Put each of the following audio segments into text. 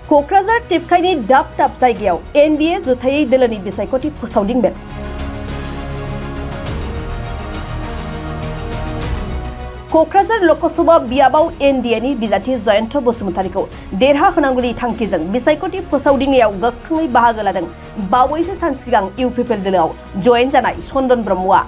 क'क्राझार टिपकाइनि दाब दाब जायगायाव एनडिए जुथायै दोलोनि बिसायख'थि फोसावदिं मेल। क'क्राझार लकसभा बियाबाव एनडिएनि बिजाथि जयन्त बसुमतारीखौ देरहा होनांगौनि थांखिजों बिसायख'थि फोसावदिंनायाव गोख्रोङै बाहागो लादों बावैसो सान सिगां इउपिपिएल दोलोआव जयेन जानाय चन्दन ब्रह्मआ।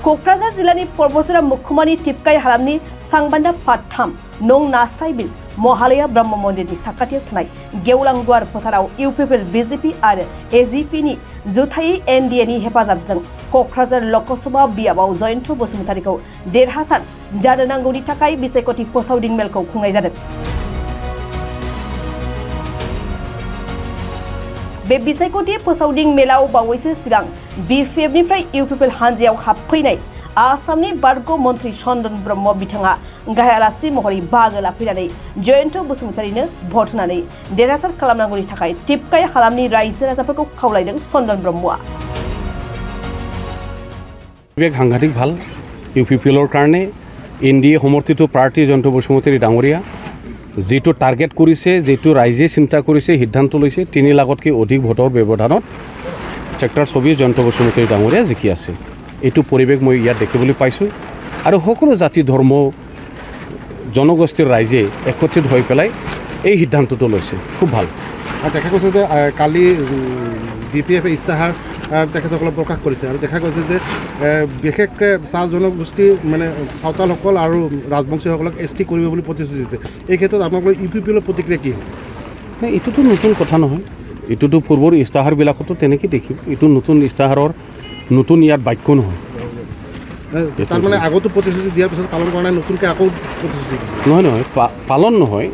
क'क्राझार जिल्लानि पर्बतजरा मुखुमानि टिपकाइ हालामनि सांबान्दा फाथाम नं नास्राय बिल महालया ब्रह्म मन्दिरनि साखाथियाव थानाय गेवलां गुवार फोथाराव इउपिपिएल बिजेपि आरो एजिपिनि जुथायै एनडिएनि हेफाजाबजों क'क्राझार लकसभा बियाबाव जयन्त बसुमतारीखौ देरहासार जानो नांगौनि थाखाय बिसायख'थि फोसावदिं मेलखौ खुंनाय जादों। बे बिसायख'थि फोसावदिं मेलाव बावैसो सिगां बिपिएफनिफ्राय इउपिपिएल हानजायाव हाबफैनाय आसामनि बारग' मन्थ्रि चन्दन ब्रह्म बिथाङा गाहाय आलासि महरै बाहागो लाफैनानै जयन्त बसुमतारीनो भट होनानै देरहासार खालामनांगौनि थाखाय टिपकाइ हालामनि रायजो राजाफोरखौ खावलायदों चन्दन ब्रह्मआ। সাংঘাতিক ভাল ইউপিপিএলৰ কাৰণে এনডিএ সমৰ্থিত প্ৰাৰ্থী জয়ন্ত বসুমতাৰী ডাঙৰীয়া যেটো টাৰ্গেট কৰিছে, যেটো ৰাইজে চিন্তা কৰিছে, সিদ্ধান্ত লৈছে 3 লাখতকৈ অধিক ভোটৰ ব্যৱধানত চেক্টৰ 24 জয়ন্ত বসুমতাৰী ডাঙৰীয়া জিকি আছে। এইটো পৰিৱেশ মই ইয়াত দেখিবলৈ পাইছোঁ আৰু সকলো জাতি ধৰ্ম জনগোষ্ঠীৰ ৰাইজে একত্ৰিত হৈ পেলাই এই সিদ্ধান্তটো লৈছে। খুব ভাল। দেখা গৈছে যে কালি বিপিএফে ইস্তাহাৰ তেখেতসকলে প্ৰকাশ কৰিছে আৰু দেখা গৈছে যে বিশেষকৈ চাহ জনগোষ্ঠী মানে চাওতালসকল আৰু ৰাজবংশীসকলক এছটি কৰিব বুলি প্ৰতিশ্ৰুতি দিছে। এই ক্ষেত্ৰত আপোনালোকৰ ইউপিপিএলৰ প্ৰতিক্ৰিয়া কি? এইটোতো নতুন কথা নহয়, এইটোতো পূৰ্বৰ ইস্তাহাৰবিলাকতো তেনেকৈ দেখিম। এইটো নতুন ইস্তাহাৰৰ নতুন ইয়াত বাক্য নহয়। তাৰমানে আগতো প্ৰতিশ্ৰুতি দিয়াৰ পিছত পালন কৰা নাই, নতুনকৈ আকৌ প্ৰতিশ্ৰুতি নহয় নহয় পালন নহয়,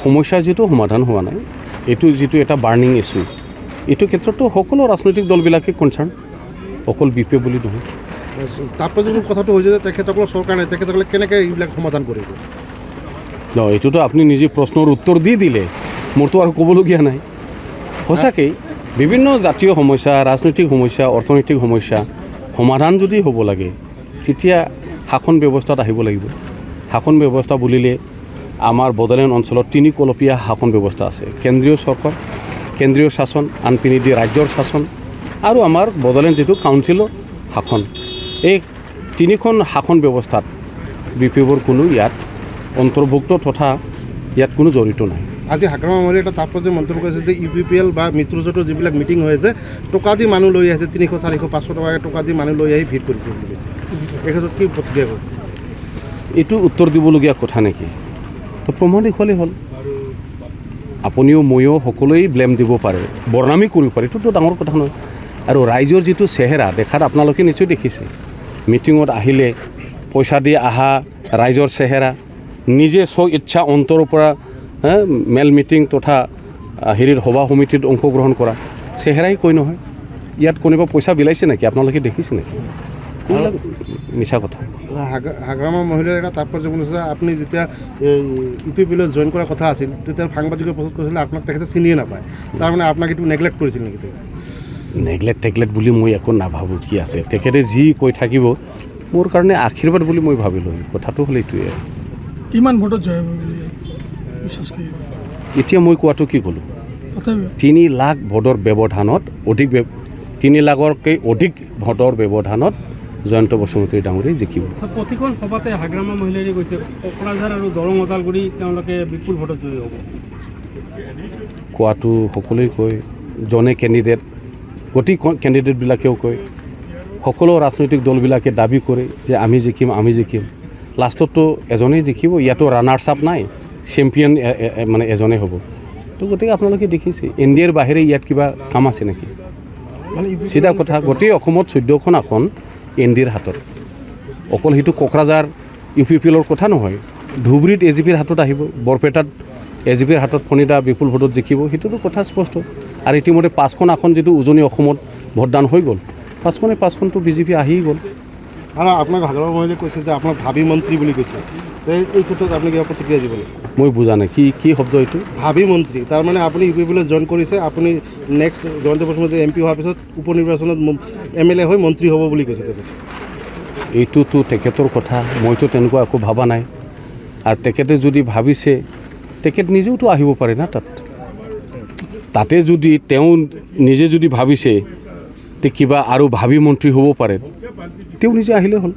সমস্যা যিটো সমাধান হোৱা নাই, এইটো যিটো এটা বাৰ্ণিং ইছ্যু, এইটো ক্ষেত্ৰতো সকলো ৰাজনৈতিক দলবিলাকে কনচাৰ্ণ, অকল বিপিএফ বুলি নহয়। তাৎপৰ্যপূৰ্ণ কথাটো হৈছে যে তেখেতসকলৰ চৰকাৰ নাই, তেখেতসকলে কেনেকৈ এইবিলাক সমাধান কৰিব? এইটোতো আপুনি নিজে প্ৰশ্নৰ উত্তৰ দি দিলে, মোৰতো আৰু ক'বলগীয়া নাই। সঁচাকৈ বিভিন্ন জাতীয় সমস্যা, ৰাজনৈতিক সমস্যা, অৰ্থনৈতিক সমস্যা সমাধান যদি হ'ব লাগে তেতিয়া শাসন ব্যৱস্থাত আহিব লাগিব। শাসন ব্যৱস্থা বুলিলে আমাৰ বড়োলেণ্ড অঞ্চলত 3 কলপীয়া শাসন ব্যৱস্থা আছে। কেন্দ্ৰীয় চৰকাৰ, কেন্দ্ৰীয় শাসন, আনপিনেদি ৰাজ্যৰ শাসন আৰু আমাৰ বড়োলেণ্ড যিটো কাউন্সিলৰ শাসন। এই 3খন শাসন ব্যৱস্থাত বিপিএফৰ কোনো ইয়াত অন্তৰ্ভুক্ত তথা ইয়াত কোনো জড়িত নাই। আজি হাগ্ৰামা মহলে এটা তাৎপৰ্য মন্তব্য কৰিছে যে ইউপিপিএল বা মিত্ৰজোঁটৰ যিবিলাক মিটিং হৈ আছে টকা দি মানুহ লৈ আহিছে, 300, 400, 500 টকাকৈ টকা দি মানুহ লৈ আহি ভিৰ কৰিছে বুলি কৈছে। এই ক্ষেত্ৰত কি প্ৰতিক্ৰিয়া কৰিব? এইটো উত্তৰ দিবলগীয়া কথা নেকি? তো প্ৰমাণ দেখুৱালেই হ'ল। আপুনিও ময়ো সকলোৱেই ব্লেম দিব পাৰে, বৰ্ণামী কৰিব পাৰে, এইটোতো ডাঙৰ কথা নহয়। আৰু ৰাইজৰ যিটো চেহেৰা দেখাত আপোনালোকে নিশ্চয় দেখিছে, মিটিঙত আহিলে পইচা দি অহা ৰাইজৰ চেহেৰা, নিজে স্ব ইচ্ছা অন্তৰৰ পৰা মেল মিটিং তথা সভা সমিতিত অংশগ্ৰহণ কৰা চেহেৰাই কৈ নহয়। ইয়াত কোনোবা পইচা বিলাইছে নেকি? আপোনালোকে দেখিছে নেকি? এইবিলাক মিছা কথা। হাগ্ৰামা মহিলাৰ এটা তাৎপৰ্যপূৰ্ণ হৈছে, আপুনি যেতিয়া ইউপিপিএলত জইন কৰাৰ কথা আছিল তেতিয়া সাংবাদিকৰ প্ৰস্তুত কৰিছিলে আপোনাক তেখেতে চিনিয়ে নাপায়, তাৰমানে আপোনাক এইটো নেগলেক্ট কৰিছিল নেকি? নেগলেক্ট বুলি মই একো নাভাবোঁ। কি আছে, তেখেতে যি কৈ থাকিব মোৰ কাৰণে আশীৰ্বাদ বুলি মই ভাবিলোঁ। কথাটো হ'ল এইটোৱে। কিমান ভোটত জয় হ'ব বুলি বিশ্বাস কৰি? এতিয়া মই কোৱাটো কি ক'লোঁ? 3 লাখ ভোটৰ ব্যৱধানত 3 লাখতকৈ অধিক ভোটৰ ব্যৱধানত জয়ন্ত বসুমতাৰী ডাঙৰীয়া জিকিব। প্ৰতিখন সভাতে হাগ্ৰামা মহিলাই কৈছে কোকৰাঝাৰ আৰু দৰং ওদালগুৰি তেওঁলোকে বিপুল ভোটত জয়ী হ'ব। কোৱাটো সকলোৱে কয়, জনে কেণ্ডিডেট, গোটেই কেণ্ডিডেটবিলাকেও কয়, সকলো ৰাজনৈতিক দলবিলাকে দাবী কৰে যে আমি জিকিম। লাষ্টততো এজনেই জিকিব। ইয়াতো ৰানাৰ্ছ আপ নাই, চেম্পিয়ন মানে এজনেই হ'ব। তো গতিকে আপোনালোকে দেখিছে এনডিএৰ বাহিৰে ইয়াত কিবা কাম আছে নেকি? চিধা কথা, গোটেই অসমত 14খন আসন এনডিএৰ হাতত। অকল সেইটো কোকৰাঝাৰ ইউপিপিএলৰ কথা নহয়, ধুবুৰীত এজিপিৰ হাতত আহিব, বৰপেটাত এজিপিৰ হাতত ফণিদা বিপুল ভোটত জিকিব, সেইটোতো কথা স্পষ্ট। আৰু ইতিমধ্যে 5খন আসন যিটো উজনি অসমত ভোটদান হৈ গ'ল, 5খনতো বিজেপি আহিয়ে গ'ল। আৰু আপোনাক হাগ্ৰামা মহিলাই কৈছে যে আপোনাক ভাবি মন্ত্ৰী বুলি কৈছে, এই ক্ষেত্ৰত আপুনি কিবা প্ৰতিক্ৰিয়া দিব নেকি? মই বুজা নাই কি শব্দ এইটো? ভাবি মন্ত্ৰী, তাৰমানে আপুনি ইউপিপিএলত জইন কৰিছে, আপুনি নেক্সট জয়ন্ত বসুমতাৰী MP হোৱাৰ পিছত উপ নিৰ্বাচনত MLA হৈ মন্ত্ৰী হ'ব বুলি কৈছে তেখেতে। এইটোতো তেখেতৰ কথা, মইতো তেনেকুৱা একো ভবা নাই। আৰু তেখেতে যদি ভাবিছে তেখেত নিজেওতো আহিব পাৰে না তাতে যদি তেওঁ নিজে যদি ভাবিছে তে কিবা আৰু ভাবি মন্ত্ৰী হ'ব পাৰে তেওঁ নিজে আহিলে হ'ল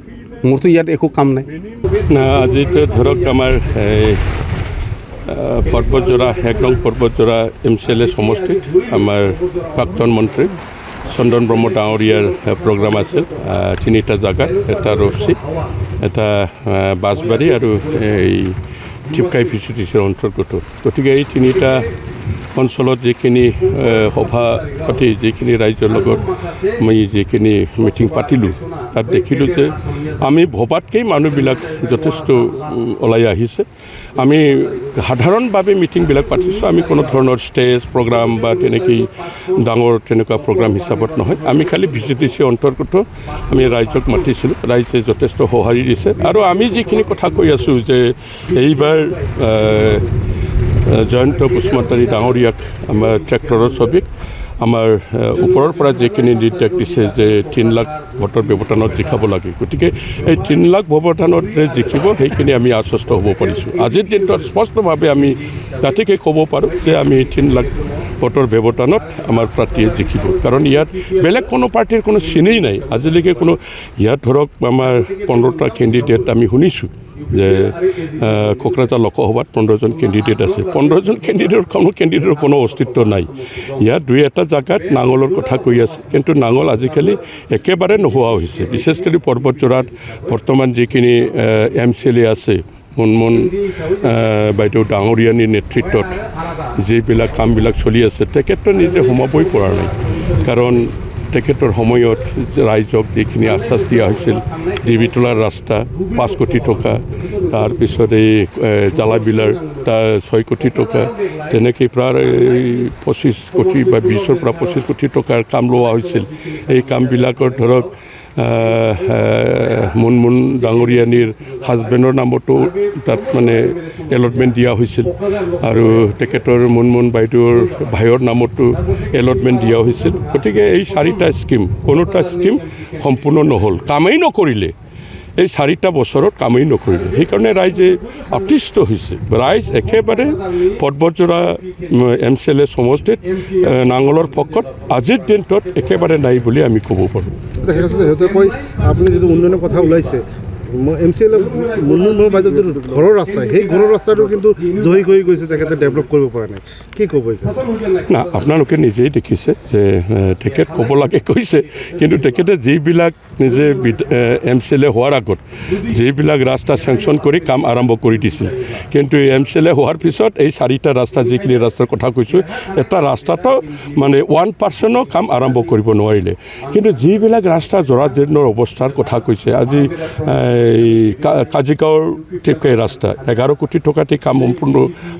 মোৰতো ইয়াত একো কাম নাই না আজিতো ধৰক আমাৰ পৰ্বতজোৰা 1 নং পৰ্বতজোৰা MCLA সমষ্টিত আমাৰ প্ৰাক্তন মন্ত্ৰী চন্দন ব্ৰহ্ম ডাঙৰীয়াৰ প্ৰগ্ৰাম আছিল 3টা জাগাত এটা ৰপচি এটা বাছবাৰী আৰু এই টিপকাই ভিচিটিচিৰ অন্তৰ্গত গতিকে এই 3টা অঞ্চলত যিখিনি সভা পাতি যিখিনি ৰাইজৰ লগত মই যিখিনি মিটিং পাতিলোঁ তাত দেখিলোঁ যে আমি ভবাতকৈ মানুহবিলাক যথেষ্ট ওলাই আহিছে আমি সাধাৰণভাৱে মিটিংবিলাক পাতিছোঁ আমি কোনো ধৰণৰ ষ্টেজ প্ৰগ্ৰাম বা তেনেকৈ ডাঙৰ তেনেকুৱা প্ৰগ্ৰাম হিচাপত নহয় আমি খালি ভিচিটিচি অন্তৰ্গত আমি ৰাইজক মাতিছিলোঁ ৰাইজে যথেষ্ট সঁহাৰি দিছে আৰু আমি যিখিনি কথা কৈ আছোঁ যে এইবাৰ জয়ন্ত বসুমতাৰী ডাঙৰীয়াক আমাৰ ট্ৰেক্টৰৰ ছবিক আমাৰ ওপৰৰ পৰা যিখিনি নিৰ্দেশ দিছে যে 3 লাখ ভোটৰ ব্যৱধানত জিকাব লাগে গতিকে এই 3 লাখ ব্যৱধানত যে জিকিব সেইখিনি আমি আশ্বস্ত হ'ব পাৰিছোঁ আজিৰ দিনটোত স্পষ্টভাৱে আমি তাতেকৈ ক'ব পাৰোঁ যে আমি 3 লাখ ভোটৰ ব্যৱধানত আমাৰ প্ৰাৰ্থীয়ে জিকিব কাৰণ ইয়াত বেলেগ কোনো পাৰ্টীৰ কোনো চিনেই নাই আজিলৈকে কোনো ইয়াত ধৰক আমাৰ 15টা কেণ্ডিডেট আমি শুনিছোঁ যে কোকৰাঝাৰ লোকসভাত 15জন কেণ্ডিডেট আছে 15জন কেণ্ডিডেটৰ কোনো অস্তিত্ব নাই ইয়াত 2-এটা জাগাত নাঙলৰ কথা কৈ আছে কিন্তু নাঙল আজিকালি একেবাৰে নোহোৱা হৈছে বিশেষকৈ পৰ্বতজোৰাত বৰ্তমান যিখিনি MCLA আছে মুনমুন বাইদেউ ডাঙৰীয়ানীৰ নেতৃত্বত যিবিলাক কামবিলাক চলি আছে তেখেতটো নিজে সোমাবই পৰা নাই কাৰণ তেখেতৰ সময়ত ৰাইজক যিখিনি আশ্বাস দিয়া হৈছিল দেৱীতলাৰ ৰাস্তা 5 কোটি টকা তাৰপিছত এই জালাবিলাৰ 6 কোটি টকা তেনেকৈ প্ৰায় 25 কোটি বা 20ৰ পৰা 25 কোটি টকাৰ কাম লোৱা হৈছিল এই কামবিলাকৰ ধৰক মুনমুন ডাঙৰীয়ানীৰ হাজবেণ্ডৰ নামতো তাত মানে এলটমেণ্ট দিয়া হৈছিল আৰু তেখেতৰ মুনমুন বাইদেউৰ ভাইৰ নামতো এলটমেণ্ট দিয়া হৈছিল গতিকে এই 4টা স্কিম কোনোটা স্কিম সম্পূৰ্ণ নহ'ল কামেই নকৰিলে এই 4টা বছৰত কামেই নকৰিলে সেইকাৰণে ৰাইজে অতিষ্ঠ হৈছে ৰাইজ একেবাৰে পৰ্বতজোৰা MCLA সমষ্টিত নাঙলৰ পক্ষত আজিৰ দিনটোত একেবাৰে নাই বুলি আমি ক'ব পাৰোঁ সিহঁতে কয় আপুনি যিটো উন্নয়নৰ কথা ওলাইছে MCLA মুনমুন বাইদেউৰ যিটো ঘৰৰ ৰাস্তা সেই ঘৰৰ ৰাস্তাটো কিন্তু জহি হৈ গৈছে তেখেতে ডেভেলপ কৰিব পৰা নাই কি ক'ব না আপোনালোকে নিজেই দেখিছে যে তেখেত ক'ব লাগে কৈছে কিন্তু তেখেতে যিবিলাক নিজে MCLA হোৱাৰ আগত যিবিলাক ৰাস্তা চেংচন কৰি কাম আৰম্ভ কৰি দিছিল কিন্তু MCLA হোৱাৰ পিছত এই 4টা ৰাস্তা যিখিনি ৰাস্তাৰ কথা কৈছোঁ এটা ৰাস্তাটো মানে 1% কাম আৰম্ভ কৰিব নোৱাৰিলে কিন্তু যিবিলাক ৰাস্তা জৰাজীৰ্ণৰ অৱস্থাৰ কথা কৈছে আজি এই কাজিগাঁৱৰ টিপকাই ৰাস্তা 11 কোটি টকাতে কাম সম্পূৰ্ণ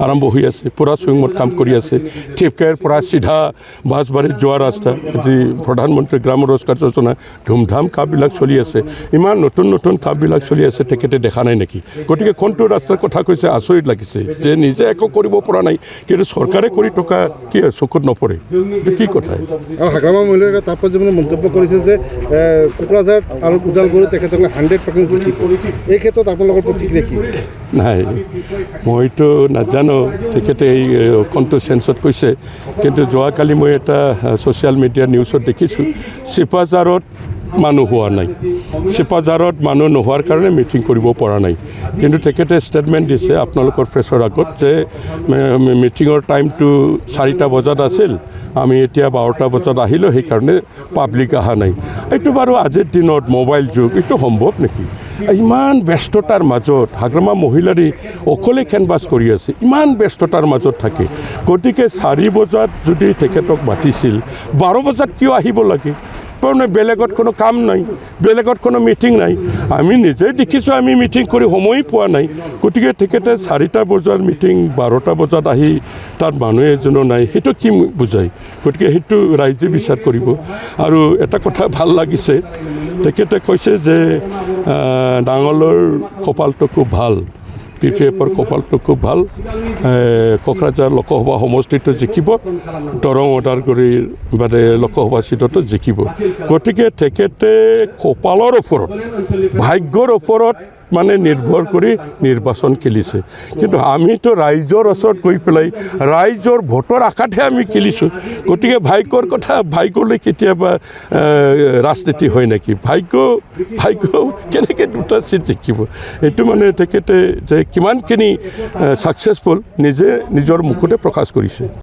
আৰম্ভ হৈ আছে পুৰা সুইঙত কাম কৰি আছে টিপকাইৰ পৰা চিধা বাছবাৰীত যোৱা ৰাস্তা আজি প্ৰধানমন্ত্ৰী গ্ৰাম ৰোজগাৰ যোজনা ধুমধাম কামবিলাক চলি আছে ইমান নতুন কামবিলাক চলি আছে তেখেতে দেখা নাই নেকি গতিকে কোনটো ৰাস্তাৰ কথা কৈছে আচৰিত লাগিছে যে নিজে একো কৰিব পৰা নাই কিন্তু চৰকাৰে কৰি থকা কি চকুত নপৰে কি কথা আৰু হাগ্ৰামা মহিলাৰ তাৎপৰ্যপূৰ্ণ মন্তব্য কৰিছে যে কোকৰাঝাৰ আৰু ওদালগুৰি তেখেতসকলে 100% জিকিব এই ক্ষেত্ৰত আপোনালোকৰ প্ৰতিক্ৰিয়া কি নাই মইতো নাজানো তেখেতে এই কোনটো চেঞ্চত কৈছে কিন্তু যোৱাকালি মই এটা ছ'চিয়েল মিডিয়া নিউজত দেখিছোঁ চিপাঝাৰত মানুহ হোৱা নাই চিপাঝাৰত মানুহ নোহোৱাৰ কাৰণে মিটিং কৰিব পৰা নাই কিন্তু তেখেতে ষ্টেটমেণ্ট দিছে আপোনালোকৰ প্ৰেছৰ আগত যে মিটিঙৰ টাইমটো 4টা বজাত আছিল আমি এতিয়া 12টা বজাত আহিলোঁ সেইকাৰণে পাব্লিক অহা নাই এইটো বাৰু আজিৰ দিনত মোবাইল যুগ এইটো সম্ভৱ নেকি ইমান ব্যস্ততাৰ মাজত হাগ্ৰামা মহিলাৰী অকলে কেনভাছ কৰি আছে ইমান ব্যস্ততাৰ মাজত থাকে গতিকে 4 বজাত যদি তেখেতক মাতিছিল 12 বজাত কিয় আহিব লাগে বেলেগত কোনো কাম নাই বেলেগত কোনো মিটিং নাই আমি নিজে দেখিছোঁ আমি মিটিং কৰি সময় পোৱা নাই গতিকে তেখেতে 4টা বজাৰ মিটিং 12টা বজাত আহি তাত মানুহ এজনো নাই সেইটো কি বুজায় গতিকে সেইটো ৰাইজে বিচাৰ কৰিব আৰু এটা কথা ভাল লাগিছে তেখেতে কৈছে যে নাঙলৰ কপালটো খুব ভাল PPFৰ কপালটো খুব ভাল কোকৰাঝাৰ লোকসভা সমষ্টিটো জিকিব দৰং ওদালগুৰিৰ মানে লোকসভা চিটতো জিকিব গতিকে তেখেতে কপালৰ ওপৰত ভাগ্যৰ ওপৰত মানে নিৰ্ভৰ কৰি নিৰ্বাচন খেলিছে কিন্তু আমিতো ৰাইজৰ ওচৰত গৈ পেলাই ৰাইজৰ ভোটৰ আশাতহে আমি খেলিছোঁ গতিকে ভাগ্যৰ কথা ভাগ্যলৈ কেতিয়াবা ৰাজনীতি হয় নেকি ভাগ্য কেনেকৈ দুটা চিট জিকিব এইটো মানে তেখেতে যে কিমানখিনি ছাকচেছফুল নিজে নিজৰ মুখতে প্ৰকাশ কৰিছে